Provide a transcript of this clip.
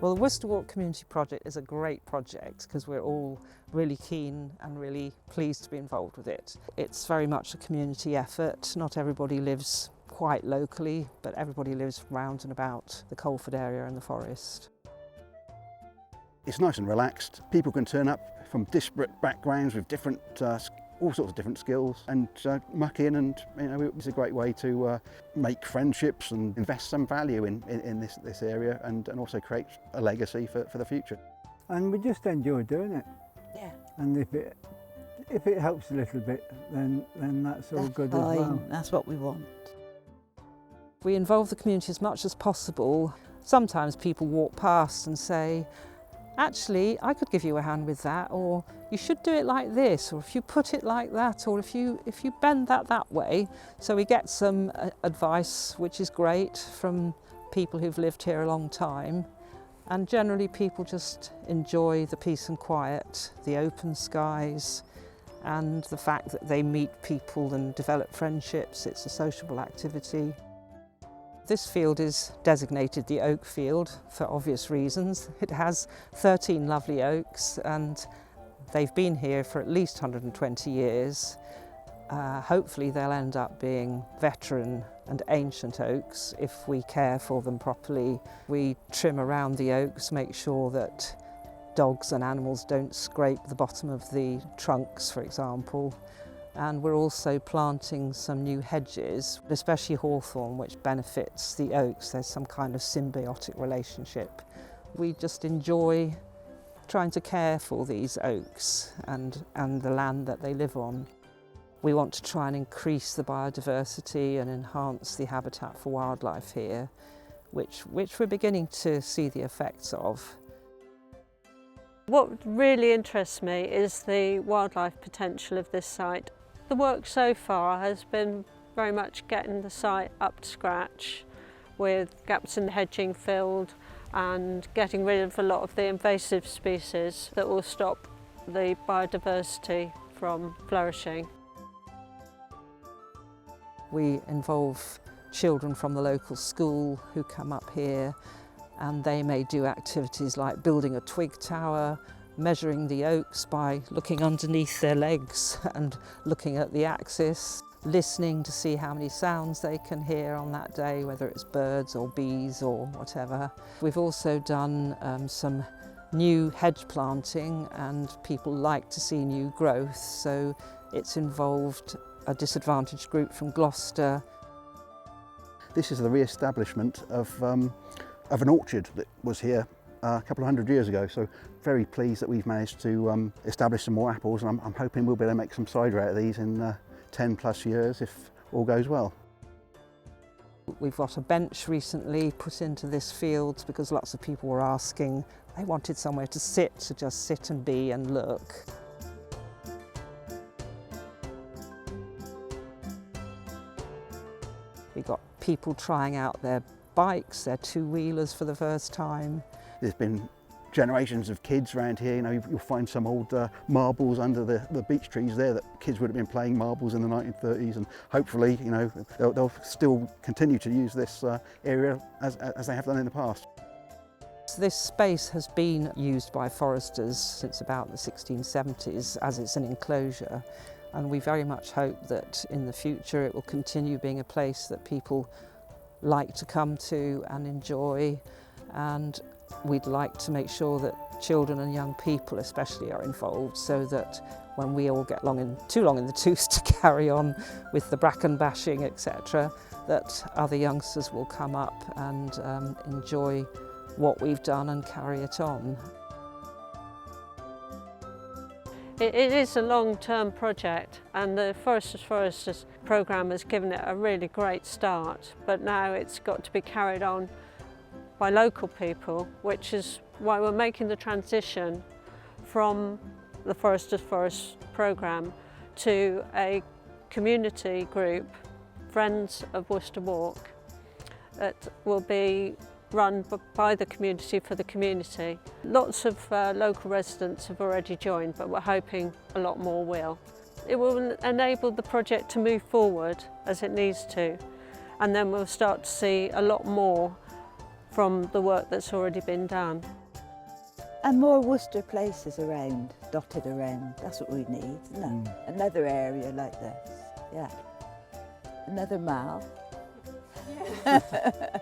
Well, the Worcester Walk Community Project is a great project because we're all really keen and really pleased to be involved with it. It's very much a community effort. Not everybody lives quite locally, but everybody lives round and about the Colford area and the forest. It's nice and relaxed. People can turn up from disparate backgrounds with different all sorts of different skills and muck in, and it's a great way to make friendships and invest some value in this area and also create a legacy for the future. And we just enjoy doing it. Yeah. And if it helps a little bit, then that's all good as well. That's what we want. We involve the community as much as possible. Sometimes people walk past and say, actually, I could give you a hand with that, or you should do it like this, or if you put it like that, or if you bend that way. So we get some advice, which is great, from people who've lived here a long time. And generally people just enjoy the peace and quiet, the open skies, and the fact that they meet people and develop friendships. It's a sociable activity. This field is designated the oak field for obvious reasons. It has 13 lovely oaks and they've been here for at least 120 years. Hopefully they'll end up being veteran and ancient oaks if we care for them properly. We trim around the oaks, make sure that dogs and animals don't scrape the bottom of the trunks, for example. And we're also planting some new hedges, especially hawthorn, which benefits the oaks. There's some kind of symbiotic relationship. We just enjoy trying to care for these oaks and the land that they live on. We want to try and increase the biodiversity and enhance the habitat for wildlife here, which we're beginning to see the effects of. What really interests me is the wildlife potential of this site. The work so far has been very much getting the site up to scratch with gaps in the hedging filled and getting rid of a lot of the invasive species that will stop the biodiversity from flourishing. We involve children from the local school who come up here, and they may do activities like building a twig tower, measuring the oaks by looking underneath their legs and looking at the axis, listening to see how many sounds they can hear on that day, whether it's birds or bees or whatever. We've also done some new hedge planting, and people like to see new growth, so it's involved a disadvantaged group from Gloucester. This is the re-establishment of an orchard that was here a couple of hundred years ago, so very pleased that we've managed to establish some more apples, and I'm hoping we'll be able to make some cider out of these in 10 plus years if all goes well. We've got a bench recently put into this field because lots of people were asking. They wanted somewhere to just sit and be and look. We've got people trying out their bikes, their two-wheelers for the first time. There's been generations of kids around here. You'll find some old marbles under the beech trees there that kids would have been playing marbles in the 1930s, and hopefully they'll still continue to use this area as they have done in the past. This space has been used by foresters since about the 1670s as it's an enclosure, and we very much hope that in the future it will continue being a place that people like to come to and enjoy, and we'd like to make sure that children and young people especially are involved, so that when we all get too long in the tooth to carry on with the bracken bashing, etc., that other youngsters will come up and enjoy what we've done and carry it on. It is a long-term project, and the Foresters programme has given it a really great start, but now it's got to be carried on by local people, which is why we're making the transition from the Foresters programme to a community group, Friends of Worcester Walk, that will be run by the community for the community. Lots of local residents have already joined, but we're hoping a lot more will. It will enable the project to move forward as it needs to, and then we'll start to see a lot more from the work that's already been done. And more Worcester places around, dotted around. That's what we need, isn't it? Another area like this, yeah. Another mile. Yeah.